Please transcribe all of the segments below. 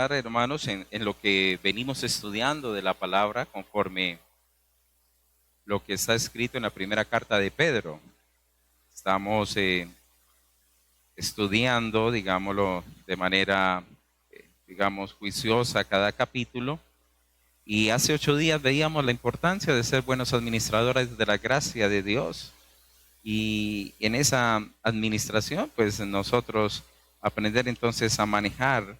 Hermanos, en lo que venimos estudiando de la palabra conforme lo que está escrito en la primera carta de Pedro. Estamos estudiando, digámoslo, de manera, digamos, juiciosa cada capítulo. Y hace 8 días veíamos la importancia de ser buenos administradores de la gracia de Dios. Y en esa administración, pues nosotros aprender entonces a manejar,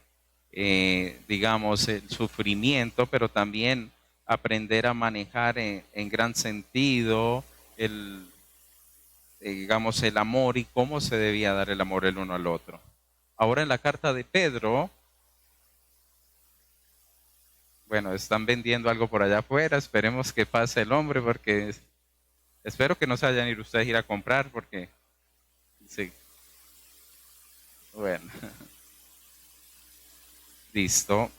digamos, el sufrimiento, pero también aprender a manejar en gran sentido el, digamos, el amor y cómo se debía dar el amor el uno al otro. Ahora en la carta de Pedro, bueno, están vendiendo algo por allá afuera, esperemos que pase el hombre porque espero que no se vayan a ir ustedes a ir a comprar porque, sí, bueno. Listo,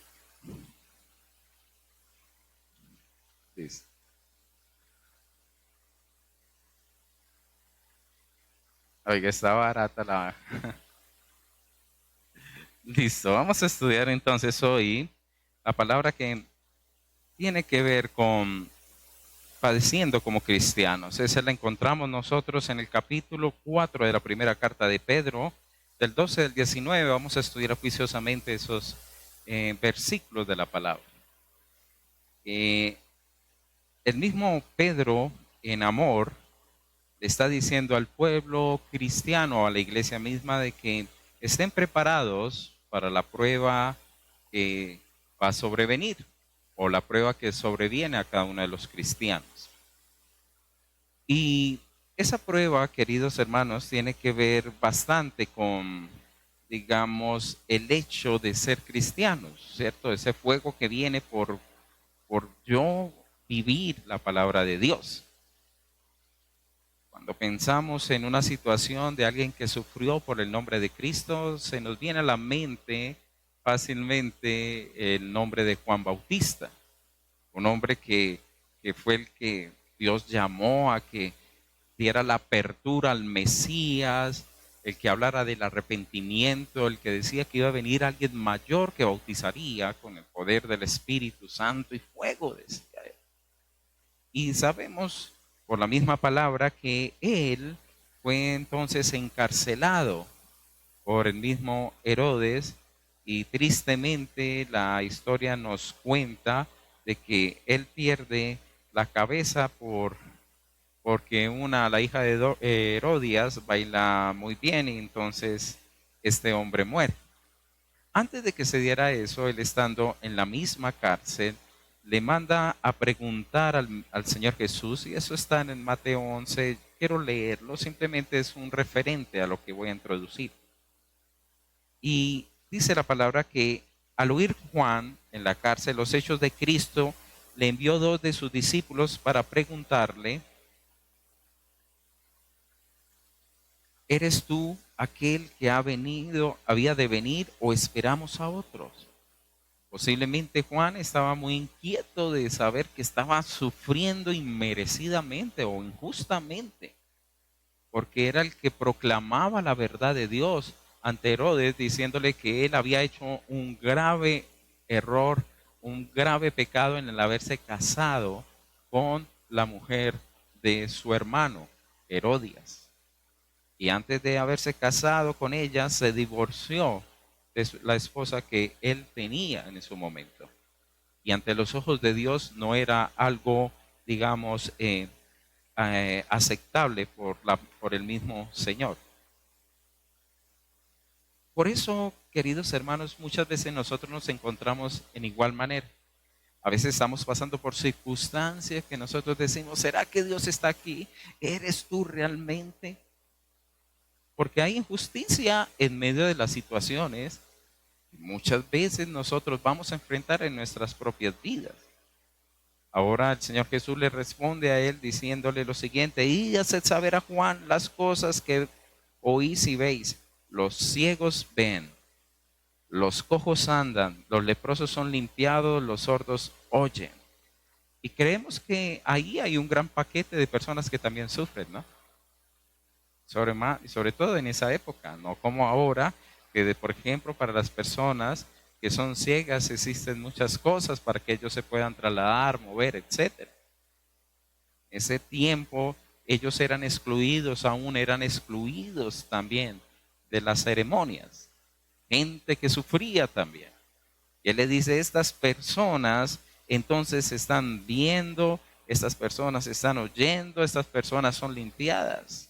listo. Oiga, está barata la... Listo, vamos a estudiar entonces hoy la palabra que tiene que ver con padeciendo como cristianos. Esa la encontramos nosotros en el capítulo 4 de la primera carta de Pedro, del 12 al 19. Vamos a estudiar juiciosamente esos versículos de la palabra. Eh, el mismo Pedro, en amor, le está diciendo al pueblo cristiano, a la iglesia misma, de que estén preparados para la prueba que va a sobrevenir o la prueba que sobreviene a cada uno de los cristianos. Y esa prueba, queridos hermanos, tiene que ver bastante con, digamos, el hecho de ser cristianos, ¿cierto? Ese fuego que viene por yo vivir la palabra de Dios. Cuando pensamos en una situación de alguien que sufrió por el nombre de Cristo, se nos viene a la mente fácilmente el nombre de Juan Bautista, un hombre que fue el que Dios llamó a que diera la apertura al Mesías, el que hablara del arrepentimiento, el que decía que iba a venir alguien mayor que bautizaría con el poder del Espíritu Santo y fuego, decía él. Y sabemos por la misma palabra que él fue entonces encarcelado por el mismo Herodes y tristemente la historia nos cuenta de que él pierde la cabeza porque la hija de Herodías baila muy bien y entonces este hombre muere. Antes de que se diera eso, él estando en la misma cárcel, le manda a preguntar al Señor Jesús, y eso está en Mateo 11, quiero leerlo, simplemente es un referente a lo que voy a introducir. Y dice la palabra que al oír Juan en la cárcel los hechos de Cristo, le envió 2 de sus discípulos para preguntarle, ¿eres tú aquel que había de venir o esperamos a otros? Posiblemente Juan estaba muy inquieto de saber que estaba sufriendo inmerecidamente o injustamente, porque era el que proclamaba la verdad de Dios ante Herodes, diciéndole que él había hecho un grave error, un grave pecado en el haberse casado con la mujer de su hermano, Herodías. Y antes de haberse casado con ella, se divorció de la esposa que él tenía en su momento. Y ante los ojos de Dios no era algo, digamos, aceptable por el mismo Señor. Por eso, queridos hermanos, muchas veces nosotros nos encontramos en igual manera. A veces estamos pasando por circunstancias que nosotros decimos, ¿será que Dios está aquí? ¿Eres tú realmente? Porque hay injusticia en medio de las situaciones que muchas veces nosotros vamos a enfrentar en nuestras propias vidas. Ahora el Señor Jesús le responde a él diciéndole lo siguiente, y haced saber a Juan las cosas que oís y veis. Los ciegos ven, los cojos andan, los leprosos son limpiados, los sordos oyen. Y creemos que ahí hay un gran paquete de personas que también sufren, ¿no? Sobre todo en esa época, no como ahora, que por ejemplo para las personas que son ciegas, existen muchas cosas para que ellos se puedan trasladar, mover, etcétera. Ese tiempo ellos eran excluidos, aún eran excluidos también de las ceremonias. Gente que sufría también. Y él le dice, estas personas entonces están viendo, estas personas están oyendo, estas personas son limpiadas.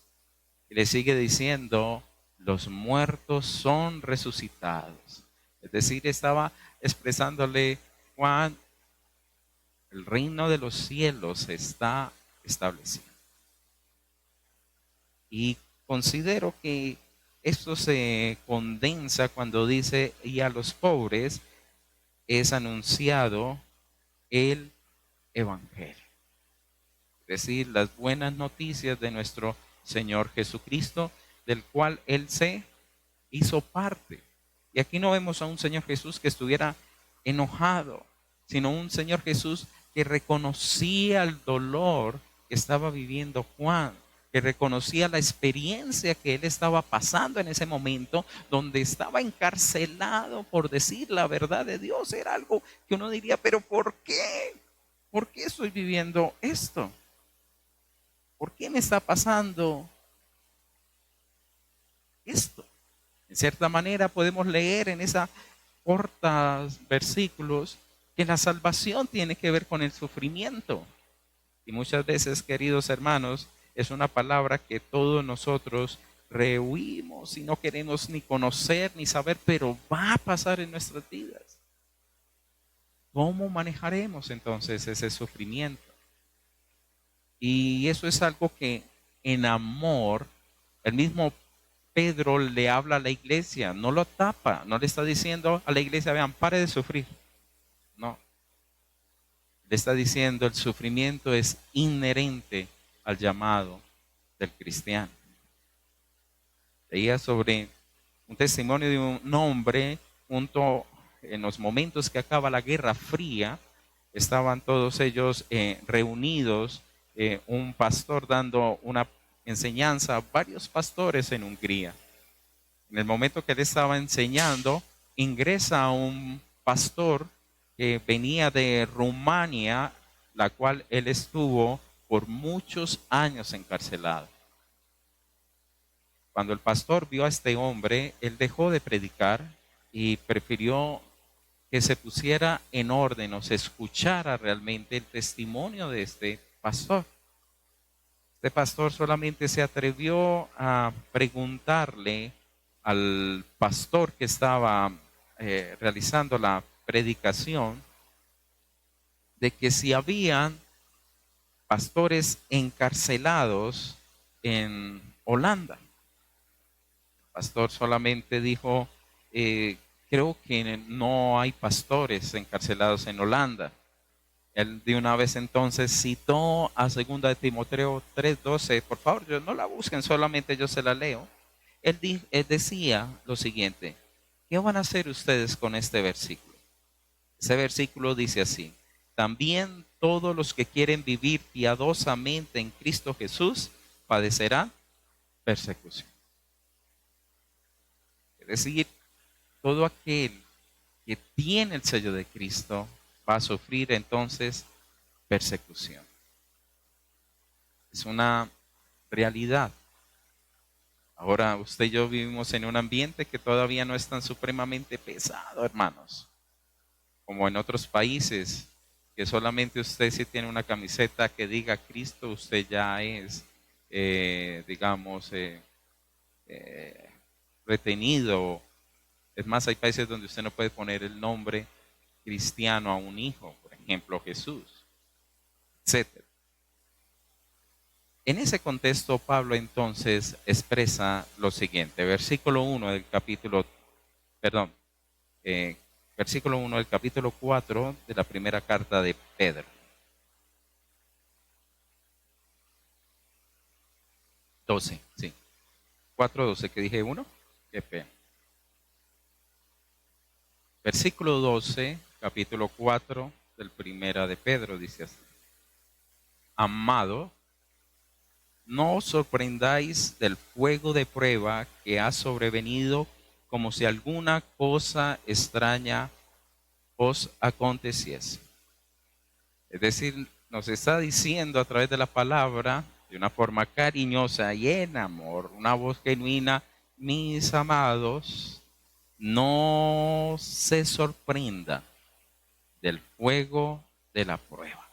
Y le sigue diciendo, los muertos son resucitados. Es decir, estaba expresándole Juan, el reino de los cielos está establecido. Y considero que esto se condensa cuando dice, y a los pobres es anunciado el Evangelio. Es decir, las buenas noticias de nuestro Señor Jesucristo, del cual Él se hizo parte. Y aquí no vemos a un Señor Jesús que estuviera enojado, sino un Señor Jesús que reconocía el dolor que estaba viviendo Juan, que reconocía la experiencia que él estaba pasando en ese momento, donde estaba encarcelado por decir la verdad de Dios. Era algo que uno diría, pero ¿por qué? ¿Por qué estoy viviendo esto? ¿Por qué me está pasando esto? En cierta manera podemos leer en esos cortos versículos que la salvación tiene que ver con el sufrimiento. Y muchas veces, queridos hermanos, es una palabra que todos nosotros rehuimos y no queremos ni conocer ni saber, pero va a pasar en nuestras vidas. ¿Cómo manejaremos entonces ese sufrimiento? Y eso es algo que en amor, el mismo Pedro le habla a la iglesia, no lo tapa, no le está diciendo a la iglesia, vean, pare de sufrir. No, le está diciendo el sufrimiento es inherente al llamado del cristiano. Leía sobre un testimonio de un hombre junto en los momentos que acaba la Guerra Fría, estaban todos ellos reunidos, un pastor dando una enseñanza a varios pastores en Hungría. En el momento que él estaba enseñando, ingresa un pastor que venía de Rumania, la cual él estuvo por muchos años encarcelado. Cuando el pastor vio a este hombre, él dejó de predicar y prefirió que se pusiera en orden o se escuchara realmente el testimonio de este pastor. Este pastor solamente se atrevió a preguntarle al pastor que estaba realizando la predicación de que si habían pastores encarcelados en Holanda. El pastor solamente dijo, creo que no hay pastores encarcelados en Holanda. Él de una vez entonces citó a 2 de Timoteo 3:12. Por favor, no la busquen, solamente yo se la leo. Él decía lo siguiente, ¿qué van a hacer ustedes con este versículo? Ese versículo dice así, también todos los que quieren vivir piadosamente en Cristo Jesús padecerán persecución. Es decir, todo aquel que tiene el sello de Cristo va a sufrir entonces persecución. Es una realidad. Ahora usted y yo vivimos en un ambiente que todavía no es tan supremamente pesado, hermanos, como en otros países, que solamente usted si tiene una camiseta que diga Cristo, usted ya es, digamos, retenido. Es más, hay países donde usted no puede poner el nombre cristiano a un hijo, por ejemplo Jesús, etc. En ese contexto, Pablo entonces expresa lo siguiente, versículo 1 del capítulo, perdón, versículo 1 del capítulo 4 de la primera carta de Pedro. 12, sí. 4:12, que dije 1, qué pena. Versículo 12, capítulo 4 del primera de Pedro, dice así. Amado, no os sorprendáis del fuego de prueba que ha sobrevenido como si alguna cosa extraña os aconteciese. Es decir, nos está diciendo a través de la palabra, de una forma cariñosa y en amor, una voz genuina: mis amados, no se sorprenda del fuego de la prueba.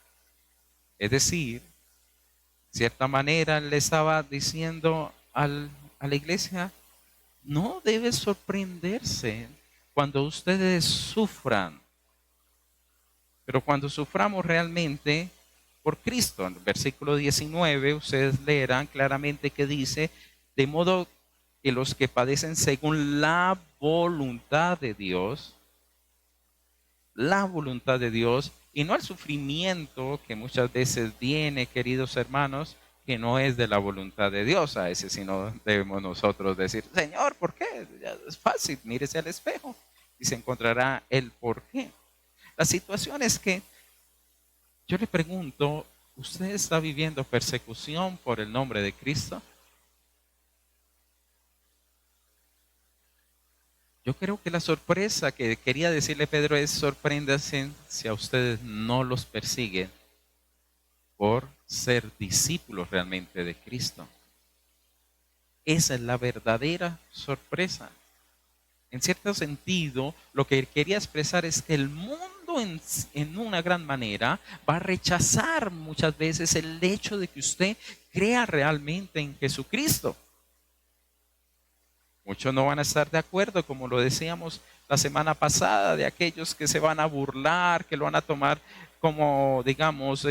Es decir, de cierta manera le estaba diciendo a la iglesia: no debe sorprenderse cuando ustedes sufran, pero cuando suframos realmente por Cristo. En el versículo 19 ustedes leerán claramente que dice: de modo que los que padecen según la voluntad de Dios, y no el sufrimiento que muchas veces viene, queridos hermanos, que no es de la voluntad de Dios. A ese sí no debemos nosotros decir: Señor, ¿por qué? Ya es fácil, mírese al espejo y se encontrará el por qué. La situación es que yo le pregunto: ¿usted está viviendo persecución por el nombre de Cristo? Yo creo que la sorpresa que quería decirle Pedro es: sorpréndanse si a ustedes no los persiguen por ser discípulos realmente de Cristo. Esa es la verdadera sorpresa. En cierto sentido, lo que quería expresar es que el mundo en una gran manera va a rechazar muchas veces el hecho de que usted crea realmente en Jesucristo. Muchos no van a estar de acuerdo, como lo decíamos la semana pasada, de aquellos que se van a burlar, que lo van a tomar como, digamos,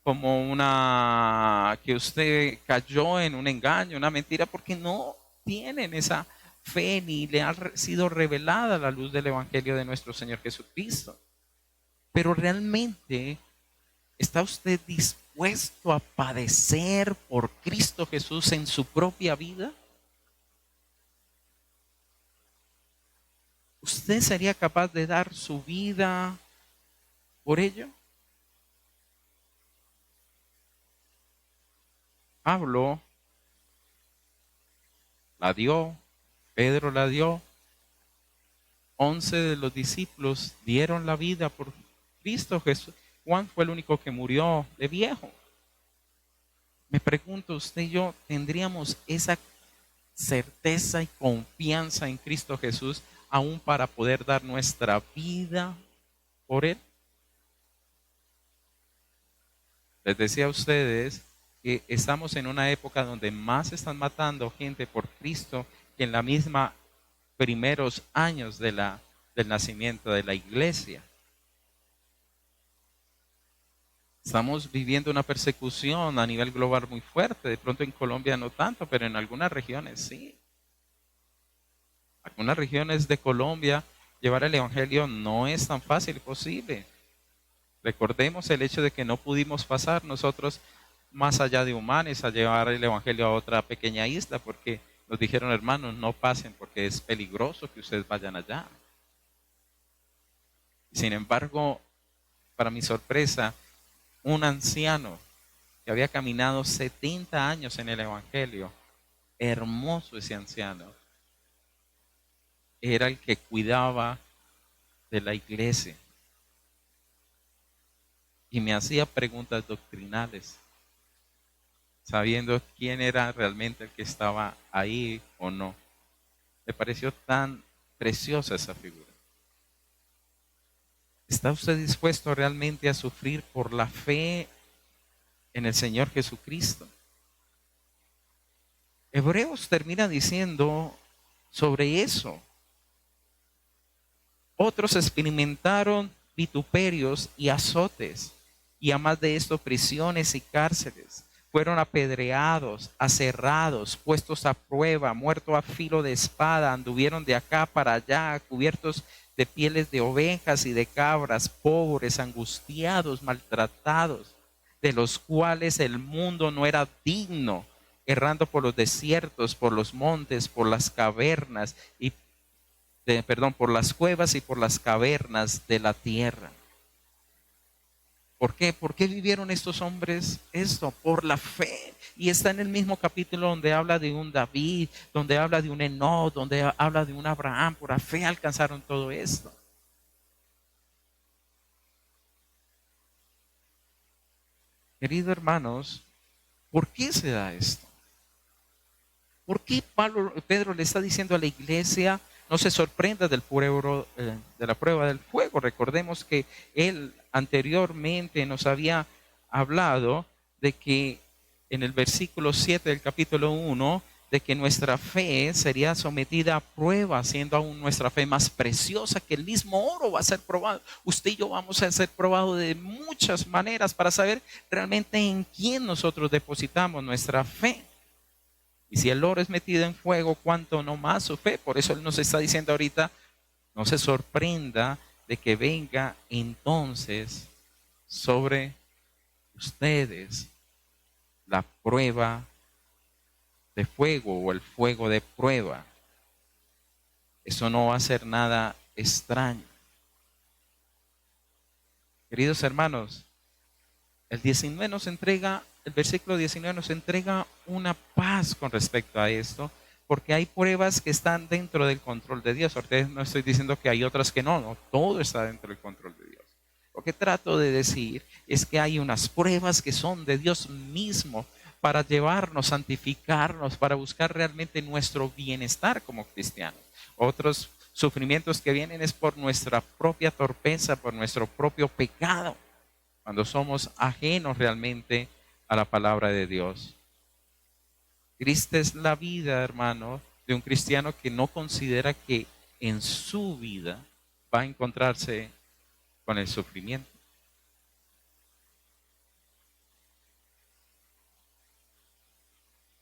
como que usted cayó en un engaño, una mentira, porque no tienen esa fe ni le ha sido revelada la luz del Evangelio de nuestro Señor Jesucristo. Pero realmente, ¿está usted dispuesto a padecer por Cristo Jesús en su propia vida? ¿Usted sería capaz de dar su vida por ello? Pablo la dio, Pedro la dio, 11 de los discípulos dieron la vida por Cristo Jesús. Juan fue el único que murió de viejo. Me pregunto, usted y yo tendríamos esa certeza y confianza en Cristo Jesús aún para poder dar nuestra vida por Él. Les decía a ustedes que estamos en una época donde más están matando gente por Cristo que en la misma primeros años del nacimiento de la iglesia. Estamos viviendo una persecución a nivel global muy fuerte. De pronto en Colombia no tanto, pero en algunas regiones sí. Algunas regiones de Colombia llevar el evangelio no es tan fácil y posible. Recordemos el hecho de que no pudimos pasar nosotros más allá de Humanes a llevar el evangelio a otra pequeña isla porque nos dijeron: hermanos, no pasen porque es peligroso que ustedes vayan allá. Sin embargo, para mi sorpresa, un anciano que había caminado 70 años en el evangelio, hermoso ese anciano, era el que cuidaba de la iglesia y me hacía preguntas doctrinales, sabiendo quién era realmente el que estaba ahí o no. Me pareció tan preciosa esa figura. ¿Está usted dispuesto realmente a sufrir por la fe en el Señor Jesucristo? Hebreos termina diciendo sobre eso: otros experimentaron vituperios y azotes, y además de esto prisiones y cárceles. Fueron apedreados, aserrados, puestos a prueba, muertos a filo de espada, anduvieron de acá para allá, cubiertos de pieles de ovejas y de cabras, pobres, angustiados, maltratados, de los cuales el mundo no era digno, errando por los desiertos, por los montes, por las cavernas y por las cuevas y por las cavernas de la tierra. ¿Por qué? ¿Por qué vivieron estos hombres esto? Por la fe. Y está en el mismo capítulo donde habla de un David, donde habla de un Enoc, donde habla de un Abraham. Por la fe alcanzaron todo esto. Queridos hermanos, ¿por qué se da esto? ¿Por qué Pedro le está diciendo a la iglesia, no se sorprenda de la prueba del fuego? Recordemos que él anteriormente nos había hablado de que en el versículo 7 del capítulo 1, de que nuestra fe sería sometida a prueba, siendo aún nuestra fe más preciosa que el mismo oro va a ser probado. Usted y yo vamos a ser probados de muchas maneras para saber realmente en quién nosotros depositamos nuestra fe. Y si el oro es metido en fuego, ¿cuánto no más su fe? Por eso Él nos está diciendo ahorita, no se sorprenda de que venga entonces sobre ustedes la prueba de fuego o el fuego de prueba. Eso no va a ser nada extraño. Queridos hermanos, el versículo 19 nos entrega una paz con respecto a esto, porque hay pruebas que están dentro del control de Dios. Ahorita no estoy diciendo que hay otras que no, todo está dentro del control de Dios. Lo que trato de decir es que hay unas pruebas que son de Dios mismo para llevarnos, santificarnos, para buscar realmente nuestro bienestar como cristianos. Otros sufrimientos que vienen es por nuestra propia torpeza, por nuestro propio pecado, cuando somos ajenos realmente a la palabra de Dios. Triste es la vida, hermano, de un cristiano que no considera que en su vida va a encontrarse con el sufrimiento.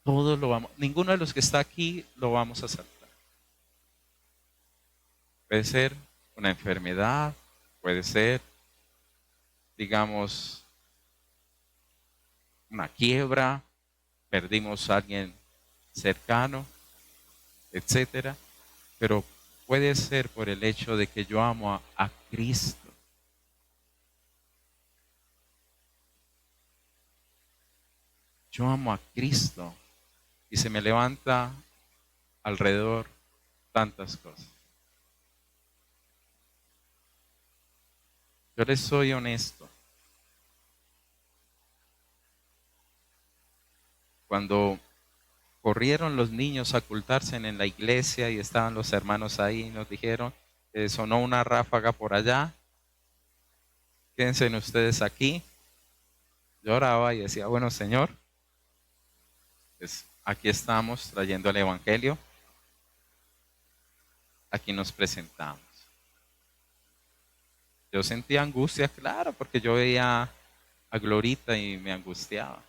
Todos lo vamos, ninguno de los que está aquí lo vamos a saltar. Puede ser una enfermedad, puede ser, digamos, una quiebra, perdimos a alguien cercano, etcétera, pero puede ser por el hecho de que yo amo a Cristo. Yo amo a Cristo y se me levanta alrededor tantas cosas. Yo les soy honesto. Cuando corrieron los niños a ocultarse en la iglesia y estaban los hermanos ahí y nos dijeron, sonó una ráfaga por allá, quédense ustedes aquí. Yo oraba y decía, bueno, Señor, pues aquí estamos trayendo el Evangelio, aquí nos presentamos. Yo sentía angustia, claro, porque yo veía a Glorita y me angustiaba.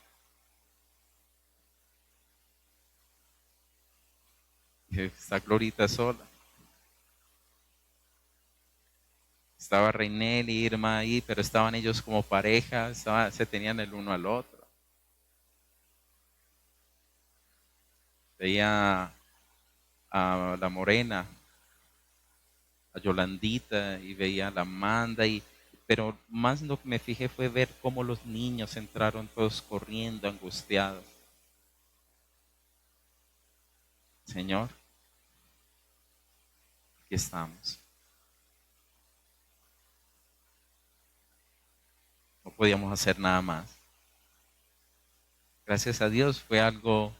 Dije, está Glorita sola. Estaba Reinel y Irma ahí, pero estaban ellos como pareja, se tenían el uno al otro. Veía a la Morena, a Yolandita, y veía a la Amanda, pero más lo que me fijé fue ver cómo los niños entraron todos corriendo, angustiados. Señor, aquí estamos. No podíamos hacer nada más. Gracias a Dios fue algo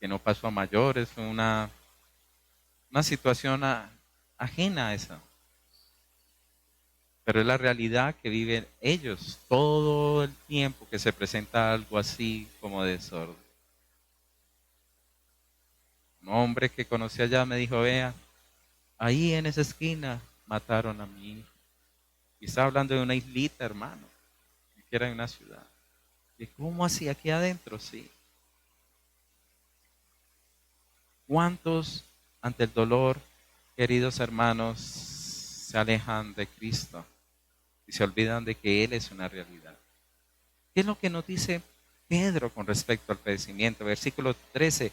que no pasó a mayores, fue una situación ajena a esa. Pero es la realidad que viven ellos todo el tiempo que se presenta algo así como desorden. Un hombre que conocí allá me dijo, vea, ahí en esa esquina mataron a mi hijo. Y estaba hablando de una islita, hermano, que era en una ciudad. ¿Y cómo así aquí adentro? Sí. ¿Cuántos ante el dolor, queridos hermanos, se alejan de Cristo y se olvidan de que Él es una realidad? ¿Qué es lo que nos dice Pedro con respecto al padecimiento? Versículo 13,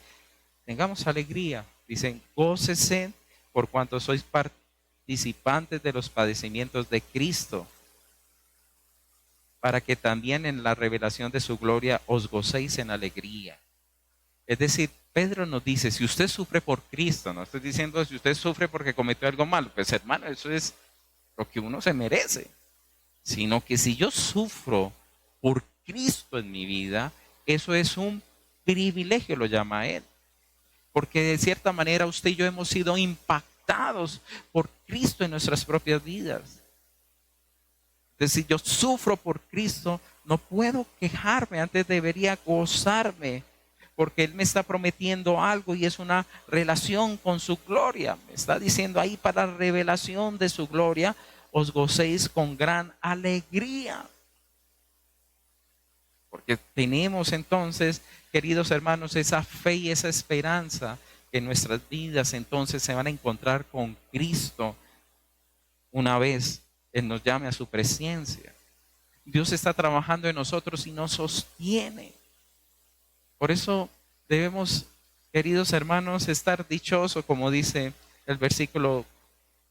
tengamos alegría. Dicen, gócese por cuanto sois participantes de los padecimientos de Cristo, para que también en la revelación de su gloria os gocéis en alegría. Es decir, Pedro nos dice, si usted sufre por Cristo, no estoy diciendo si usted sufre porque cometió algo malo, pues hermano, eso es lo que uno se merece, sino que si yo sufro por Cristo en mi vida, eso es un privilegio, lo llama Él. Porque de cierta manera usted y yo hemos sido impactados por Cristo en nuestras propias vidas. Entonces, si yo sufro por Cristo, no puedo quejarme, antes debería gozarme, porque Él me está prometiendo algo y es una relación con su gloria. Me está diciendo ahí, para la revelación de su gloria, os gocéis con gran alegría. Porque tenemos entonces, queridos hermanos, esa fe y esa esperanza que nuestras vidas entonces se van a encontrar con Cristo una vez Él nos llame a su presencia. Dios está trabajando en nosotros y nos sostiene. Por eso debemos, queridos hermanos, estar dichosos, como dice el versículo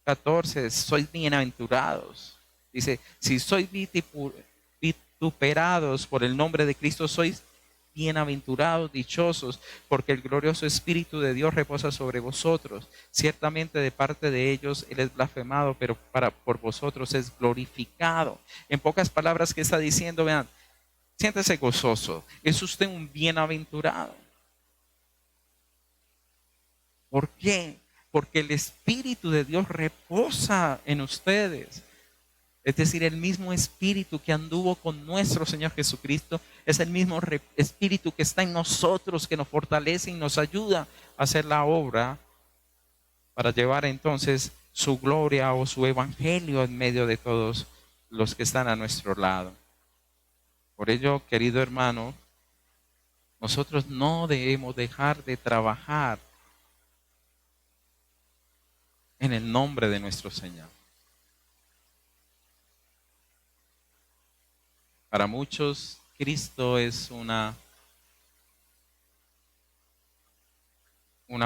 14, sois bienaventurados. Dice, si sois vituperados por el nombre de Cristo, sois bienaventurados, dichosos, porque el glorioso Espíritu de Dios reposa sobre vosotros. Ciertamente de parte de ellos Él es blasfemado, pero por vosotros es glorificado. En pocas palabras, ¿qué está diciendo? Vean, siéntese gozoso. Es usted un bienaventurado. ¿Por qué? Porque el Espíritu de Dios reposa en ustedes. Es decir, el mismo Espíritu que anduvo con nuestro Señor Jesucristo es el mismo Espíritu que está en nosotros, que nos fortalece y nos ayuda a hacer la obra para llevar entonces su gloria o su evangelio en medio de todos los que están a nuestro lado. Por ello, querido hermano, nosotros no debemos dejar de trabajar en el nombre de nuestro Señor. Para muchos, Cristo es una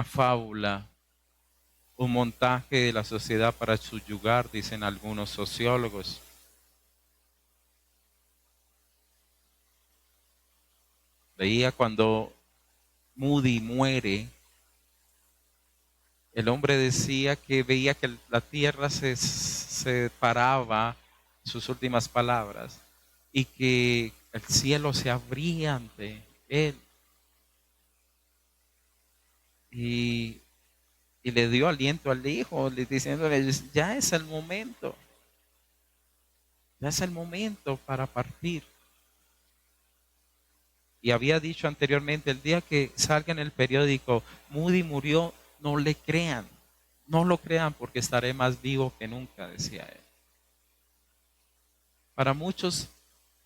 fábula, un montaje de la sociedad para subyugar, dicen algunos sociólogos. Veía cuando Moody muere, el hombre decía que veía que la tierra se paraba, sus últimas palabras, y que el cielo se abría ante él. Y le dio aliento al hijo, diciéndole, ya es el momento para partir. Y había dicho anteriormente, el día que salga en el periódico, Moody murió, no le crean, no lo crean porque estaré más vivo que nunca, decía él. Para muchos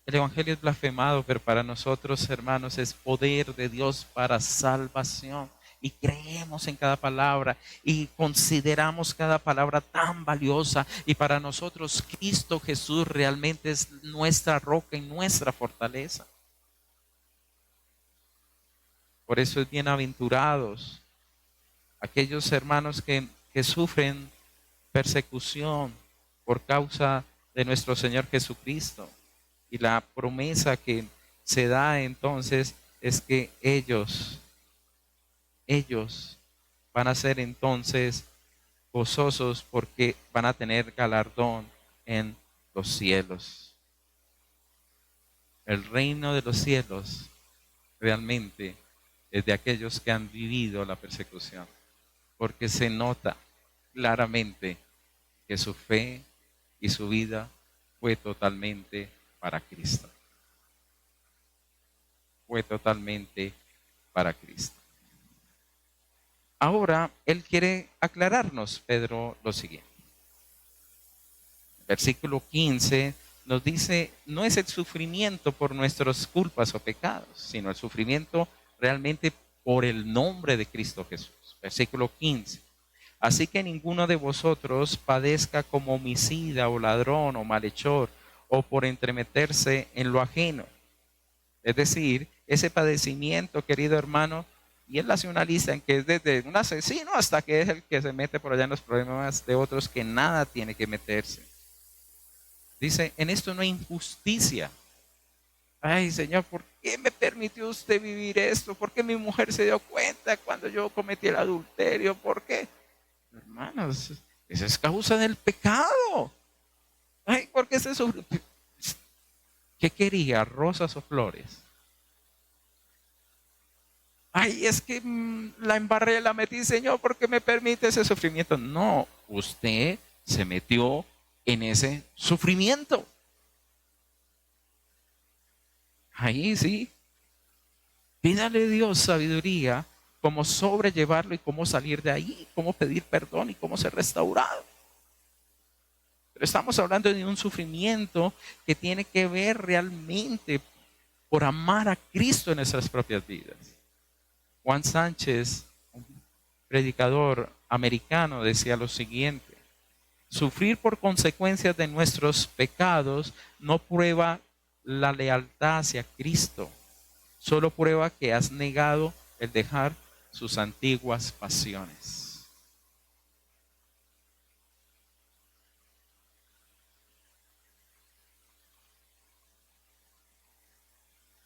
el Evangelio es blasfemado, pero para nosotros, hermanos, es poder de Dios para salvación. Y creemos en cada palabra y consideramos cada palabra tan valiosa. Y para nosotros Cristo Jesús realmente es nuestra roca y nuestra fortaleza. Por eso es bienaventurados aquellos hermanos que sufren persecución por causa de nuestro Señor Jesucristo. Y la promesa que se da entonces es que ellos van a ser entonces gozosos porque van a tener galardón en los cielos. El reino de los cielos realmente es de aquellos que han vivido la persecución, porque se nota claramente que su fe y su vida fue totalmente para Cristo. Fue totalmente para Cristo. Ahora, Él quiere aclararnos, Pedro, lo siguiente. Versículo 15 nos dice, no es el sufrimiento por nuestras culpas o pecados, sino el sufrimiento realmente por el nombre de Cristo Jesús. Versículo 15. Así que ninguno de vosotros padezca como homicida o ladrón o malhechor o por entremeterse en lo ajeno. Es decir, ese padecimiento, querido hermano, y él hace una lista en que es desde un asesino hasta que es el que se mete por allá en los problemas de otros que nada tiene que meterse. Dice, en esto no hay injusticia. Ay, Señor, ¿por qué me permitió usted vivir esto? ¿Por qué mi mujer se dio cuenta cuando yo cometí el adulterio? ¿Por qué? Hermanos, esa es causa del pecado. Ay, ¿por qué se sufre? ¿Qué quería? ¿Rosas o flores? Ay, es que la embarré, la metí, Señor, ¿por qué me permite ese sufrimiento? No, usted se metió en ese sufrimiento. Ahí sí, pídale a Dios sabiduría, cómo sobrellevarlo y cómo salir de ahí, cómo pedir perdón y cómo ser restaurado. Pero estamos hablando de un sufrimiento que tiene que ver realmente por amar a Cristo en nuestras propias vidas. Juan Sánchez, un predicador americano, decía lo siguiente: sufrir por consecuencias de nuestros pecados no prueba la lealtad hacia Cristo, solo prueba que has negado el dejar sus antiguas pasiones.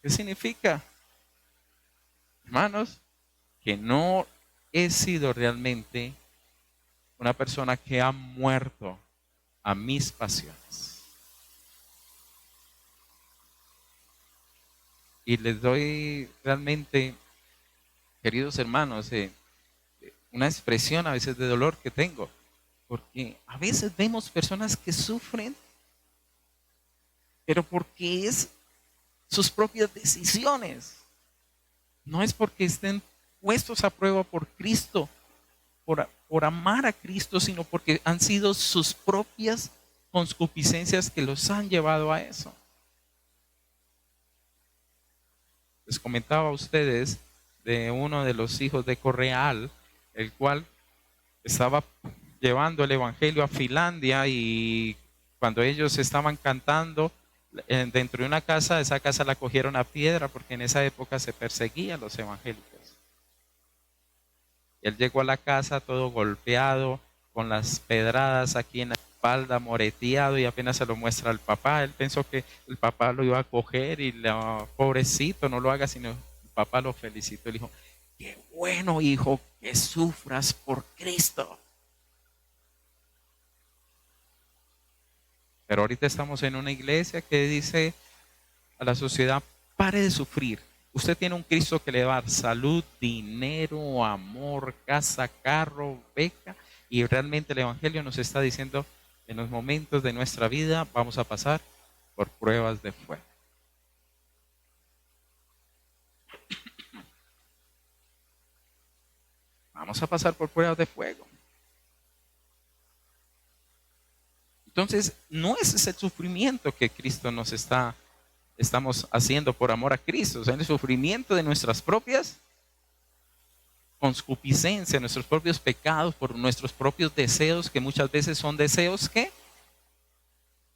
¿Qué significa? Hermanos, que no he sido realmente una persona que ha muerto a mis pasiones. Y les doy realmente, queridos hermanos, una expresión a veces de dolor que tengo, porque a veces vemos personas que sufren, pero porque es sus propias decisiones, no es porque estén puestos a prueba por Cristo, por amar a Cristo, sino porque han sido sus propias concupiscencias que los han llevado a eso. Les comentaba a ustedes de uno de los hijos de Correal, el cual estaba llevando el evangelio a Finlandia, y cuando ellos estaban cantando dentro de una casa, esa casa la cogieron a piedra porque en esa época se perseguía a los evangélicos. Él llegó a la casa todo golpeado, con las pedradas aquí en la espalda, moreteado, y apenas se lo muestra al papá. Él pensó que el papá lo iba a coger y pobrecito, no lo haga, sino el papá lo felicitó. Le dijo: qué bueno, hijo, que sufras por Cristo. Pero ahorita estamos en una iglesia que dice a la sociedad: pare de sufrir. Usted tiene un Cristo que le va a dar salud, dinero, amor, casa, carro, beca. Y realmente el Evangelio nos está diciendo: en los momentos de nuestra vida vamos a pasar por pruebas de fuego. Vamos a pasar por pruebas de fuego. Entonces, no es ese sufrimiento que Cristo estamos haciendo por amor a Cristo. O sea, el sufrimiento de nuestras propias concupiscencias, nuestros propios pecados, por nuestros propios deseos, que muchas veces son deseos que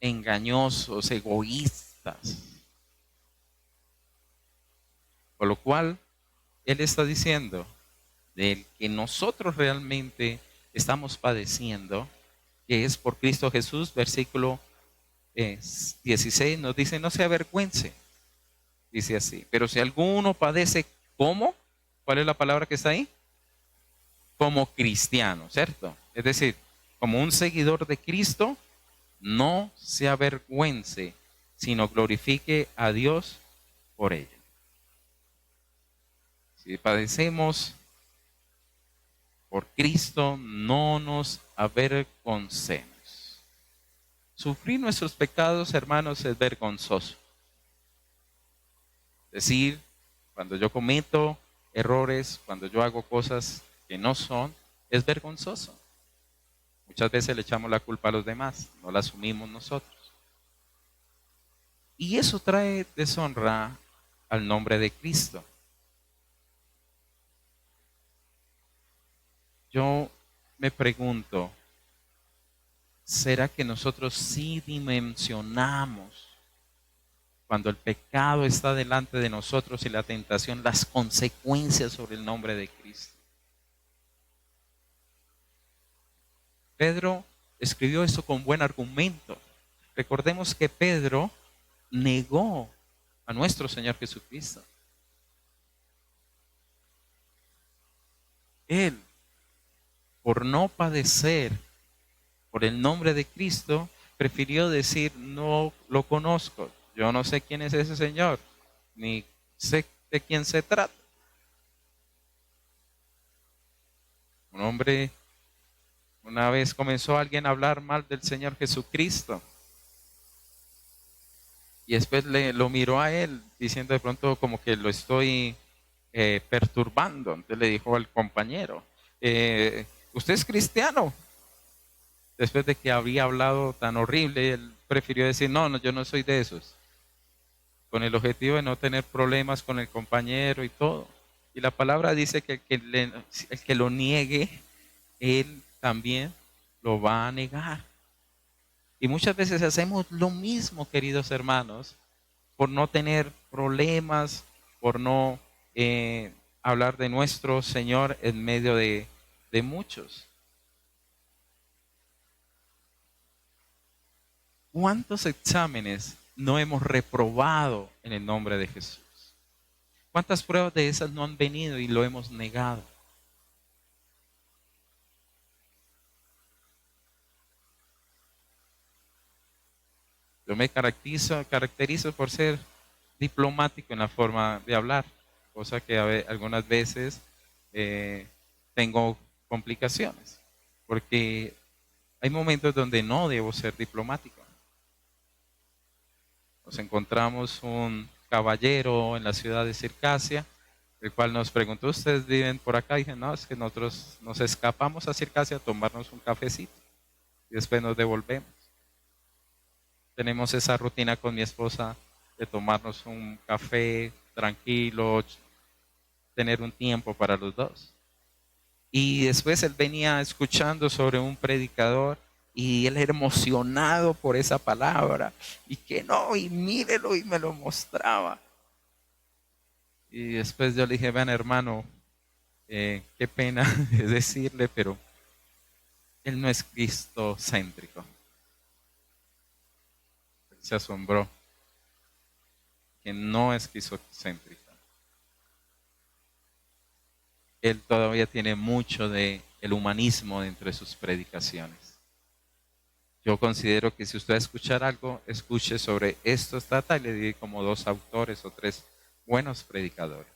engañosos, egoístas. Por lo cual, Él está diciendo del que nosotros realmente estamos padeciendo, que es por Cristo Jesús. Versículo 16 nos dice: no se avergüence. Dice así: pero si alguno padece, ¿cómo? ¿Cuál es la palabra que está ahí? Como cristiano, ¿cierto? Es decir, como un seguidor de Cristo, no se avergüence, sino glorifique a Dios por ello. Si padecemos por Cristo, no nos avergoncemos. Sufrir nuestros pecados, hermanos, es vergonzoso. Es decir, cuando yo cometo errores, cuando yo hago cosas que no son, es vergonzoso. Muchas veces le echamos la culpa a los demás, no la asumimos nosotros. Y eso trae deshonra al nombre de Cristo. Yo me pregunto, ¿será que nosotros sí dimensionamos cuando el pecado está delante de nosotros y la tentación, las consecuencias sobre el nombre de Cristo? Pedro escribió esto con buen argumento. Recordemos que Pedro negó a nuestro Señor Jesucristo. Él, por no padecer por el nombre de Cristo, prefirió decir: no lo conozco. yo no sé quién es ese señor, ni sé de quién se trata. Un hombre, una vez comenzó alguien a hablar mal del Señor Jesucristo y después lo miró a él diciendo de pronto como que lo estoy perturbando. Entonces le dijo al compañero, ¿usted es cristiano? Después de que había hablado tan horrible, él prefirió decir, no, no, yo no soy de esos, con el objetivo de no tener problemas con el compañero y todo. Y la palabra dice que el que lo niegue, él también lo va a negar. Y muchas veces hacemos lo mismo, queridos hermanos, por no tener problemas, por no hablar de nuestro Señor en medio de muchos. ¿Cuántos exámenes no hemos reprobado en el nombre de Jesús? ¿Cuántas pruebas de esas no han venido y lo hemos negado? Yo me caracterizo por ser diplomático en la forma de hablar, cosa que algunas veces eh, tengo complicaciones, porque hay momentos donde no debo ser diplomático. Nos encontramos un caballero en la ciudad de Circasia, el cual nos preguntó, ¿ustedes viven por acá? Y dije, no, es que nosotros nos escapamos a Circasia a tomarnos un cafecito y después nos devolvemos. Tenemos esa rutina con mi esposa de tomarnos un café tranquilo, tener un tiempo para los dos. Y después él venía escuchando sobre un predicador y él era emocionado por esa palabra y que no, y mírelo y me lo mostraba. Y después yo le dije, vean hermano, qué pena decirle, pero él no es cristocéntrico. Se asombró que no es cristocéntrico. Él todavía tiene mucho de el humanismo dentro de sus predicaciones. Yo considero que si usted va a escuchar algo, escuche sobre esto trata y le di como 2 autores o 3 buenos predicadores.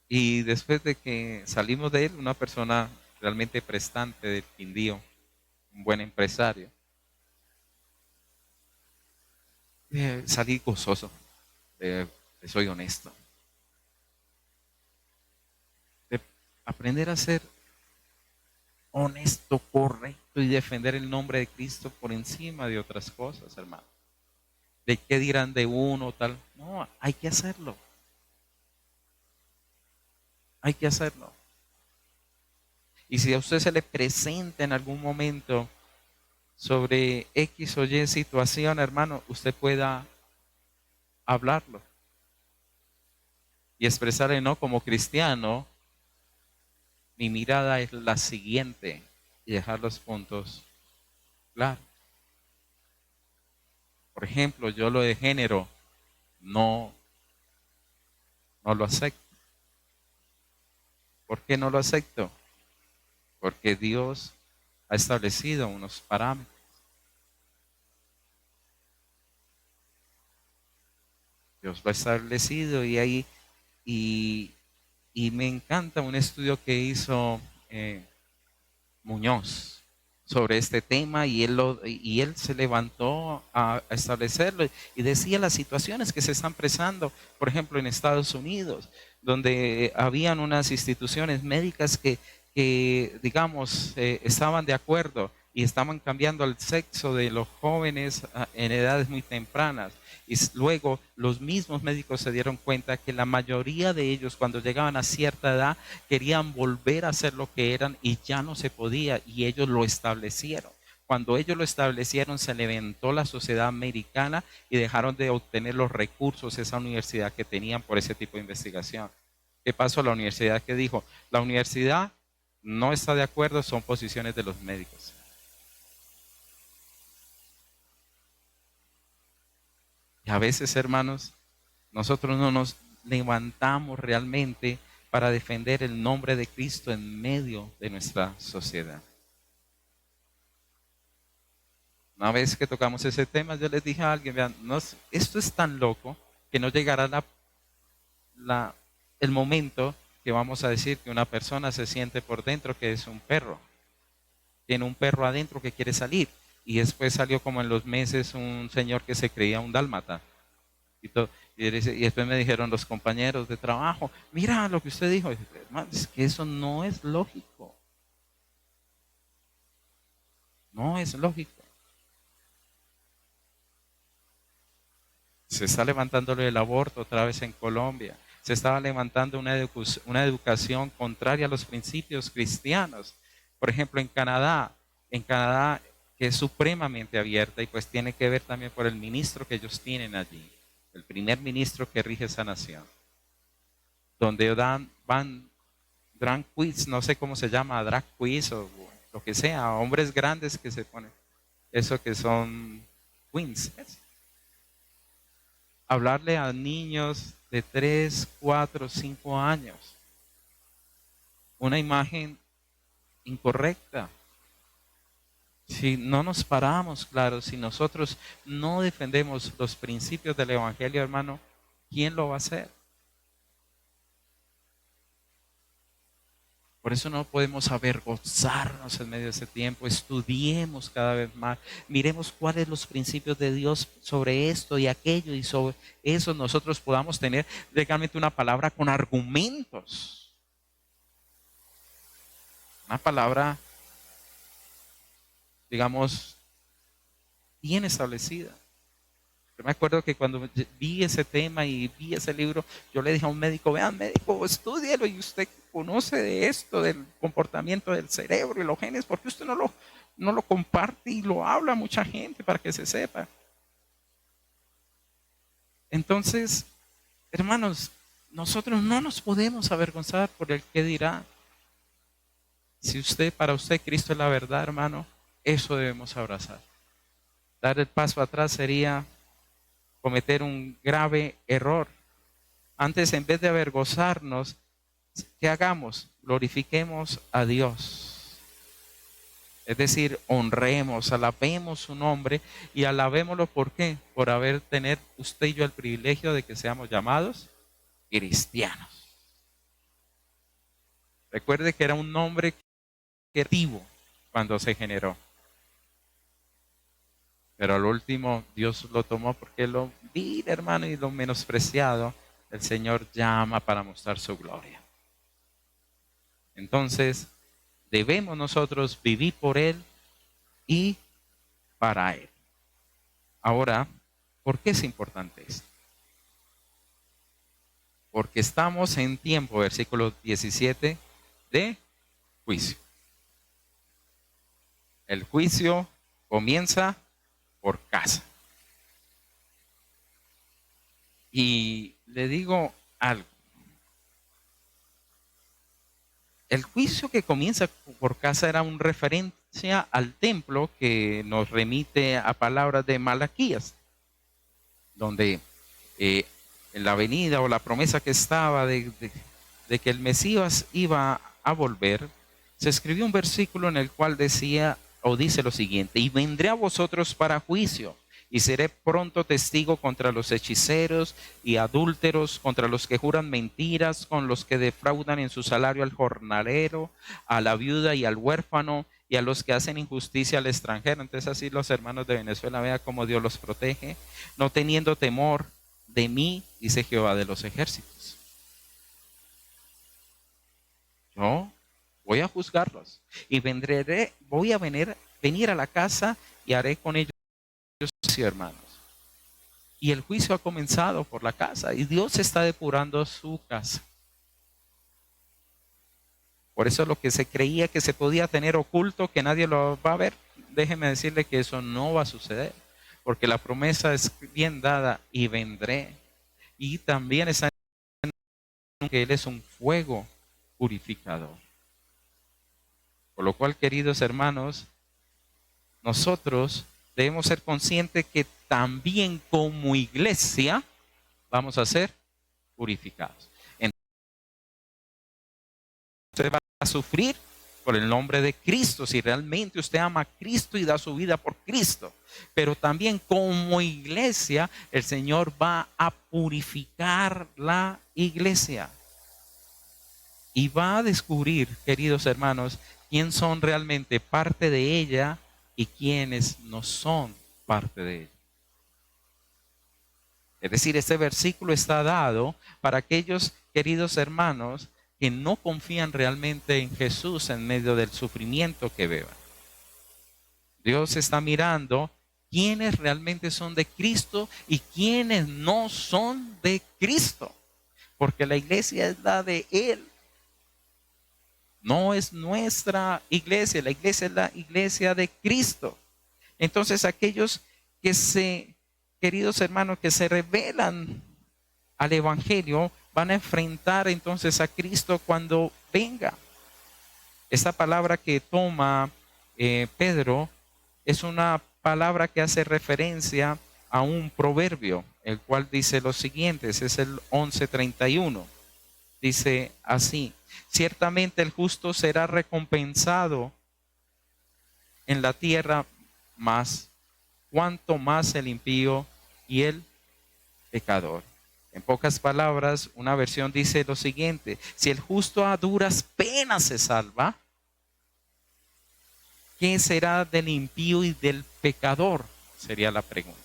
Y después de que salimos de él, una persona realmente prestante del Quindío, un buen empresario, salí gozoso, soy honesto, de aprender a ser honesto, correcto y defender el nombre de Cristo por encima de otras cosas, hermano. ¿De qué dirán de uno tal? No, hay que hacerlo. Hay que hacerlo. Y si a usted se le presenta en algún momento sobre X o Y situación, hermano, usted pueda hablarlo y expresarle, no, como cristiano, mi mirada es la siguiente y dejar los puntos claros. Por ejemplo, yo lo de género no, no lo acepto. ¿Por qué no lo acepto? Porque Dios ha establecido unos parámetros. Dios lo ha establecido y ahí, y, y me encanta un estudio que hizo Muñoz sobre este tema y él se levantó a establecerlo y decía las situaciones que se están presando, por ejemplo, en Estados Unidos, donde habían unas instituciones médicas que digamos, estaban de acuerdo y estaban cambiando el sexo de los jóvenes en edades muy tempranas. Y luego los mismos médicos se dieron cuenta que la mayoría de ellos cuando llegaban a cierta edad querían volver a ser lo que eran y ya no se podía y ellos lo establecieron. Cuando ellos lo establecieron se levantó la sociedad americana y dejaron de obtener los recursos esa universidad que tenían por ese tipo de investigación. ¿Qué pasó? La universidad que dijo, la universidad no está de acuerdo, son posiciones de los médicos. Y a veces, hermanos, nosotros no nos levantamos realmente para defender el nombre de Cristo en medio de nuestra sociedad. Una vez que tocamos ese tema, yo les dije a alguien, vean, esto es tan loco que no llegará la, el momento que vamos a decir que una persona se siente por dentro que es un perro. Tiene un perro adentro que quiere salir. Y después salió como en los meses un señor que se creía un dálmata. Y después me dijeron los compañeros de trabajo, mira lo que usted dijo. Y dije, hermano, es que eso no es lógico. No es lógico. Se está levantando el aborto otra vez en Colombia. Se estaba levantando una educación contraria a los principios cristianos. Por ejemplo, en Canadá que es supremamente abierta y pues tiene que ver también por el ministro que ellos tienen allí, el primer ministro que rige esa nación, donde van drag queens, no sé cómo se llama, drag queens o lo que sea, hombres grandes que se ponen, eso que son queens, hablarle a niños de 3, 4, 5 años. Una imagen incorrecta. Si no nos paramos, claro, si nosotros no defendemos los principios del Evangelio, hermano, ¿quién lo va a hacer? Por eso no podemos avergonzarnos en medio de ese tiempo. Estudiemos cada vez más. Miremos cuáles son los principios de Dios sobre esto y aquello. Y sobre eso nosotros podamos tener legalmente una palabra con argumentos. Una palabra, digamos, bien establecida. Yo me acuerdo que cuando vi ese tema y vi ese libro, yo le dije a un médico, vean médico, estúdielo y usted conoce de esto, del comportamiento del cerebro y los genes, ¿por qué usted no lo comparte y lo habla a mucha gente para que se sepa? Entonces, hermanos, nosotros no nos podemos avergonzar por el que dirá. Si para usted Cristo es la verdad, hermano, eso debemos abrazar. Dar el paso atrás sería cometer un grave error. Antes, en vez de avergonzarnos, ¿qué hagamos? Glorifiquemos a Dios. Es decir, honremos, alabemos su nombre y alabémoslo ¿por qué? Por tener usted y yo el privilegio de que seamos llamados cristianos. Recuerde que era un nombre creativo cuando se generó. Pero al último Dios lo tomó porque lo vil, hermano, y lo menospreciado, el Señor llama para mostrar su gloria. Entonces, debemos nosotros vivir por Él y para Él. Ahora, ¿por qué es importante esto? Porque estamos en tiempo, versículo 17, de juicio. El juicio comienza por casa. Y le digo algo. El juicio que comienza por casa era una referencia al templo que nos remite a palabras de Malaquías, donde en la venida o la promesa que estaba de que el Mesías iba a volver, se escribió un versículo en el cual decía o dice lo siguiente: y vendré a vosotros para juicio, y seré pronto testigo contra los hechiceros y adúlteros, contra los que juran mentiras, con los que defraudan en su salario al jornalero, a la viuda y al huérfano, y a los que hacen injusticia al extranjero. Entonces así los hermanos de Venezuela, vean cómo Dios los protege, no teniendo temor de mí, dice Jehová de los ejércitos. Yo voy a juzgarlos y voy a venir a la casa y haré con ellos, hermanos. Y el juicio ha comenzado por la casa y Dios está depurando su casa. Por eso lo que se creía que se podía tener oculto, que nadie lo va a ver, déjeme decirle que eso no va a suceder, porque la promesa es bien dada: y vendré. Y también está en que Él es un fuego purificador. Por lo cual, queridos hermanos, nosotros debemos ser conscientes que también como iglesia vamos a ser purificados. Entonces, usted va a sufrir por el nombre de Cristo, si realmente usted ama a Cristo y da su vida por Cristo. Pero también como iglesia, el Señor va a purificar la iglesia. Y va a descubrir, queridos hermanos, quién son realmente parte de ella y quiénes no son parte de ella. Es decir, este versículo está dado para aquellos queridos hermanos que no confían realmente en Jesús en medio del sufrimiento que viven. Dios está mirando quiénes realmente son de Cristo y quiénes no son de Cristo. Porque la iglesia es la de Él. No es nuestra iglesia, la iglesia es la iglesia de Cristo. Entonces aquellos queridos hermanos, que se rebelan al Evangelio, van a enfrentar entonces a Cristo cuando venga. Esta palabra que toma Pedro es una palabra que hace referencia a un proverbio, el cual dice lo siguiente, es el 11:31. Dice así: ciertamente el justo será recompensado en la tierra, más cuanto más el impío y el pecador. En pocas palabras, una versión dice lo siguiente: si el justo a duras penas se salva, ¿qué será del impío y del pecador? Sería la pregunta.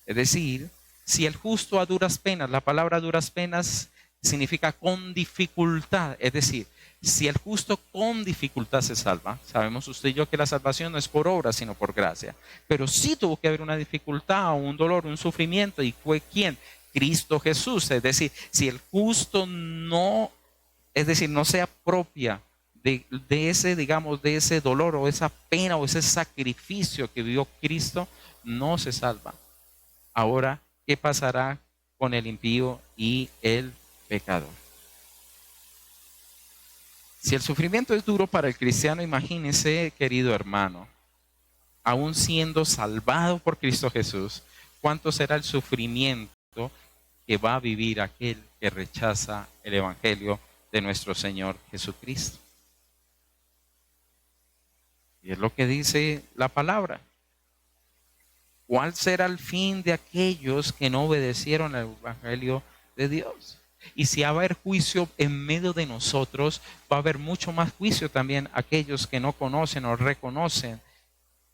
Es decir, si el justo a duras penas, la palabra duras penas significa con dificultad, es decir, si el justo con dificultad se salva, sabemos usted y yo que la salvación no es por obra, sino por gracia, pero sí tuvo que haber una dificultad, un dolor, un sufrimiento, y fue ¿quién? Cristo Jesús. Es decir, si el justo no, es decir, no se apropia de ese, digamos, de ese dolor o esa pena o ese sacrificio que vivió Cristo, no se salva. Ahora, ¿qué pasará con el impío y el pecador? Si el sufrimiento es duro para el cristiano, imagínese, querido hermano, aún siendo salvado por Cristo Jesús, ¿cuánto será el sufrimiento que va a vivir aquel que rechaza el Evangelio de nuestro Señor Jesucristo? Y es lo que dice la palabra. ¿Cuál será el fin de aquellos que no obedecieron al Evangelio de Dios? Y si va a haber juicio en medio de nosotros, va a haber mucho más juicio también aquellos que no conocen o reconocen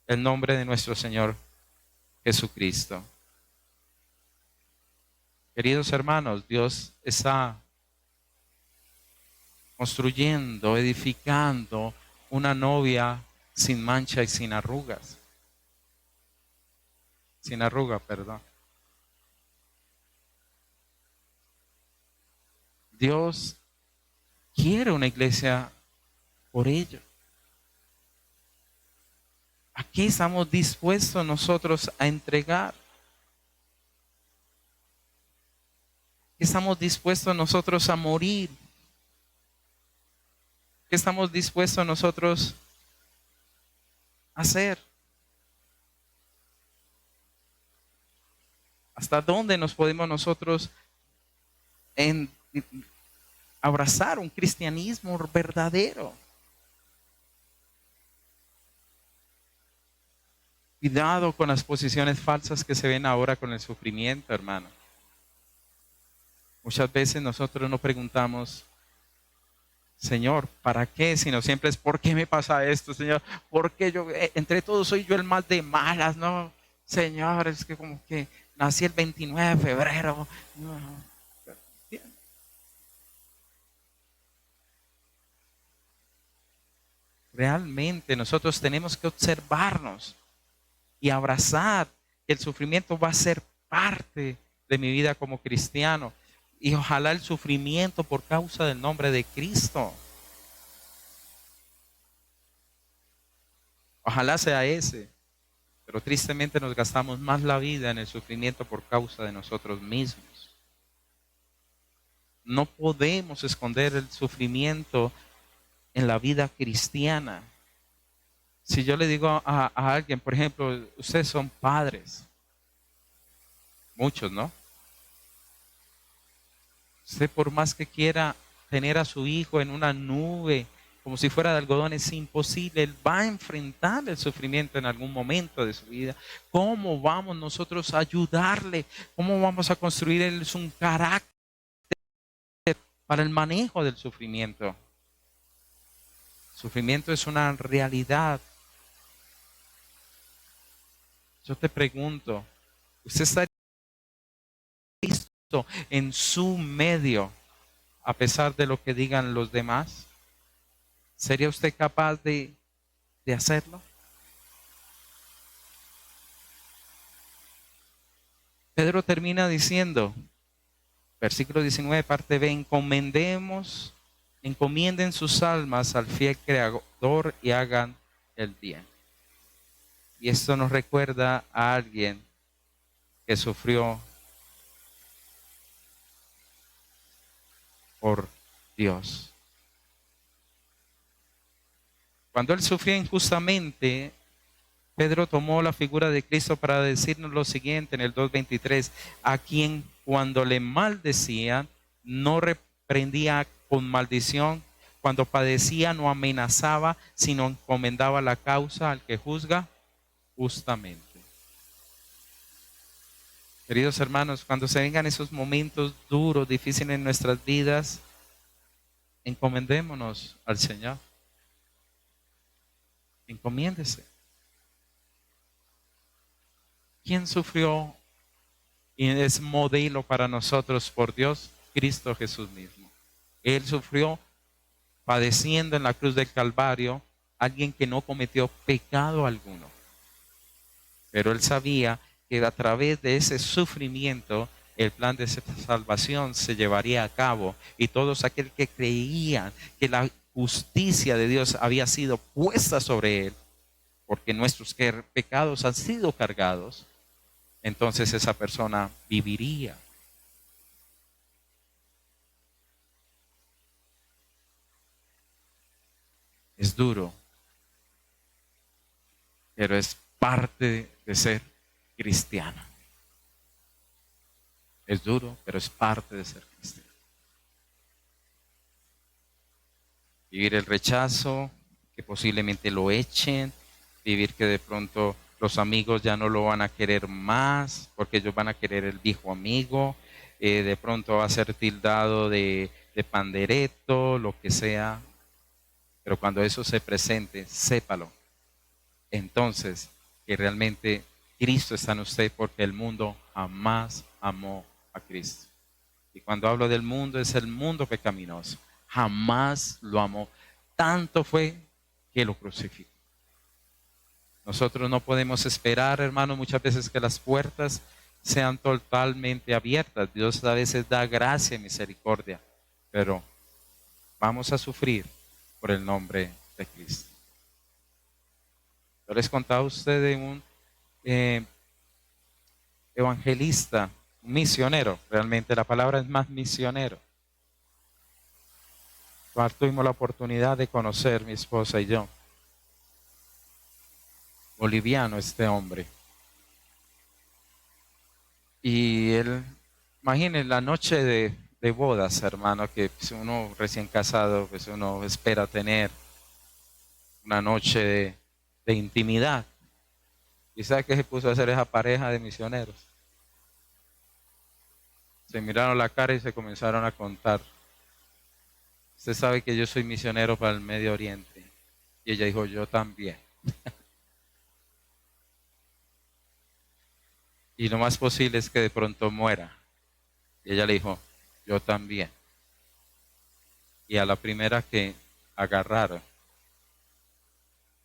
el nombre de nuestro Señor Jesucristo. Queridos hermanos, Dios está construyendo, edificando una novia sin mancha y sin arrugas. Sin arruga, perdón. Dios quiere una iglesia por ello. ¿A qué estamos dispuestos nosotros a entregar? ¿Qué estamos dispuestos nosotros a morir? ¿Qué estamos dispuestos nosotros a hacer? ¿Hasta dónde nos podemos nosotros abrazar un cristianismo verdadero? Cuidado con las posiciones falsas que se ven ahora con el sufrimiento, hermano. Muchas veces nosotros nos preguntamos, Señor, ¿para qué? Sino siempre es, ¿por qué me pasa esto, Señor? ¿Por qué yo, entre todos soy yo el más de malas, no? Señor, es que como que nací el 29 de febrero. No. Realmente nosotros tenemos que observarnos y abrazar que el sufrimiento va a ser parte de mi vida como cristiano. Y ojalá el sufrimiento por causa del nombre de Cristo. Ojalá sea ese. Pero tristemente nos gastamos más la vida en el sufrimiento por causa de nosotros mismos. No podemos esconder el sufrimiento en la vida cristiana. Si yo le digo a alguien, por ejemplo, ustedes son padres, muchos, ¿no? Usted por más que quiera tener a su hijo en una nube como si fuera de algodón, es imposible. Él va a enfrentar el sufrimiento en algún momento de su vida. ¿Cómo vamos nosotros a ayudarle? ¿Cómo vamos a construir él un carácter para el manejo del sufrimiento? El sufrimiento es una realidad. Yo te pregunto, ¿usted está listo en su medio a pesar de lo que digan los demás? ¿Sería usted capaz de hacerlo? Pedro termina diciendo, versículo 19, parte B, encomienden sus almas al fiel Creador y hagan el bien. Y esto nos recuerda a alguien que sufrió por Dios. Cuando él sufría injustamente, Pedro tomó la figura de Cristo para decirnos lo siguiente en el 2:23, a quien cuando le maldecían no reprendía con maldición, cuando padecía no amenazaba, sino encomendaba la causa al que juzga justamente. Queridos hermanos, cuando se vengan esos momentos duros, difíciles en nuestras vidas, encomendémonos al Señor. Encomiéndese. ¿Quién sufrió y es modelo para nosotros por Dios? Cristo Jesús mismo. Él sufrió padeciendo en la cruz del Calvario, alguien que no cometió pecado alguno. Pero él sabía que a través de ese sufrimiento el plan de salvación se llevaría a cabo y todos aquellos que creían que la justicia de Dios había sido puesta sobre él, porque nuestros pecados han sido cargados, entonces esa persona viviría. Es duro, pero es parte de ser cristiano. Es duro, pero es parte de ser cristiano. Vivir el rechazo, que posiblemente lo echen, vivir que de pronto los amigos ya no lo van a querer más, porque ellos van a querer el viejo amigo, de pronto va a ser tildado de pandereto, lo que sea, pero cuando eso se presente, sépalo. Entonces, que realmente Cristo está en usted, porque el mundo jamás amó a Cristo. Y cuando hablo del mundo, es el mundo pecaminoso. Jamás lo amó. Tanto fue que lo crucificó. Nosotros no podemos esperar, hermano, muchas veces que las puertas sean totalmente abiertas. Dios a veces da gracia y misericordia, pero vamos a sufrir por el nombre de Cristo. Yo les contaba a ustedes de un evangelista, un misionero, realmente la palabra es más misionero. Tuvimos la oportunidad de conocer, mi esposa y yo. Boliviano este hombre. Y él, imagínense la noche de bodas, hermano, que pues, uno recién casado, pues uno espera tener una noche de intimidad. ¿Y sabe qué se puso a hacer esa pareja de misioneros? Se miraron la cara y se comenzaron a contar. Usted sabe que yo soy misionero para el Medio Oriente. Y ella dijo, yo también. Y lo más posible es que de pronto muera. Y ella le dijo, yo también. Y a la primera que agarraron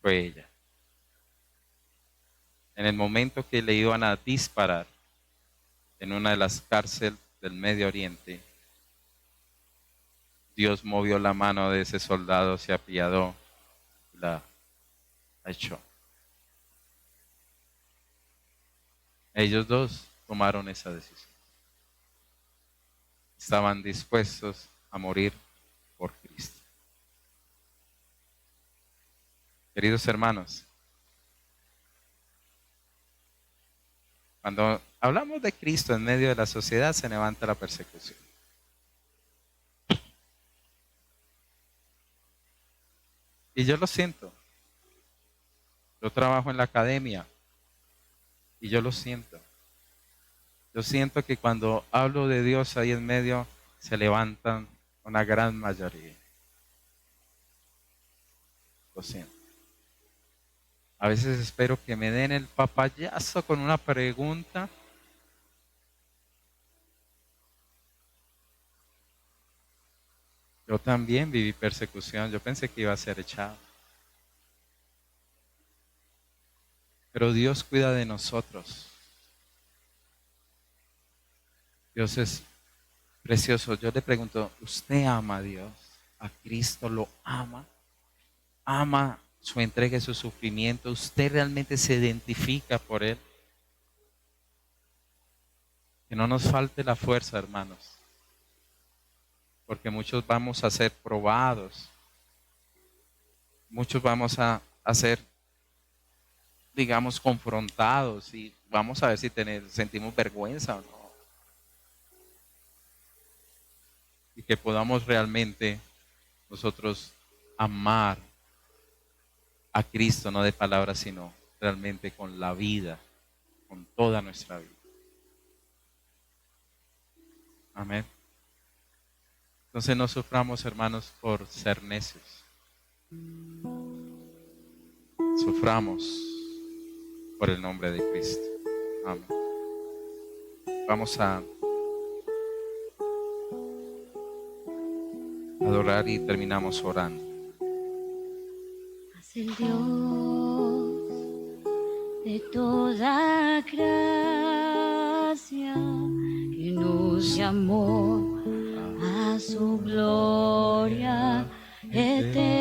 fue ella. En el momento que le iban a disparar en una de las cárceles del Medio Oriente, Dios movió la mano de ese soldado, se apiadó, la echó. Ellos dos tomaron esa decisión. Estaban dispuestos a morir por Cristo. Queridos hermanos, cuando hablamos de Cristo en medio de la sociedad, se levanta la persecución. Y yo lo siento. Yo trabajo en la academia y yo lo siento. Yo siento que cuando hablo de Dios ahí en medio se levantan una gran mayoría. Lo siento. A veces espero que me den el papayazo con una pregunta. Yo también viví persecución. Yo pensé que iba a ser echado. Pero Dios cuida de nosotros. Dios es precioso. Yo le pregunto, ¿usted ama a Dios? ¿A Cristo lo ama? ¿Ama su entrega y su sufrimiento? ¿Usted realmente se identifica por Él? Que no nos falte la fuerza, hermanos, porque muchos vamos a ser probados, muchos vamos a ser, digamos, confrontados y vamos a ver si sentimos vergüenza o no. Y que podamos realmente nosotros amar a Cristo, no de palabras, sino realmente con la vida, con toda nuestra vida. Amén. Entonces no suframos, hermanos, por ser necios. Suframos por el nombre de Cristo. Amén. Vamos a adorar y terminamos orando. Es el Dios de toda gracia que nos llamó a su gloria eterna.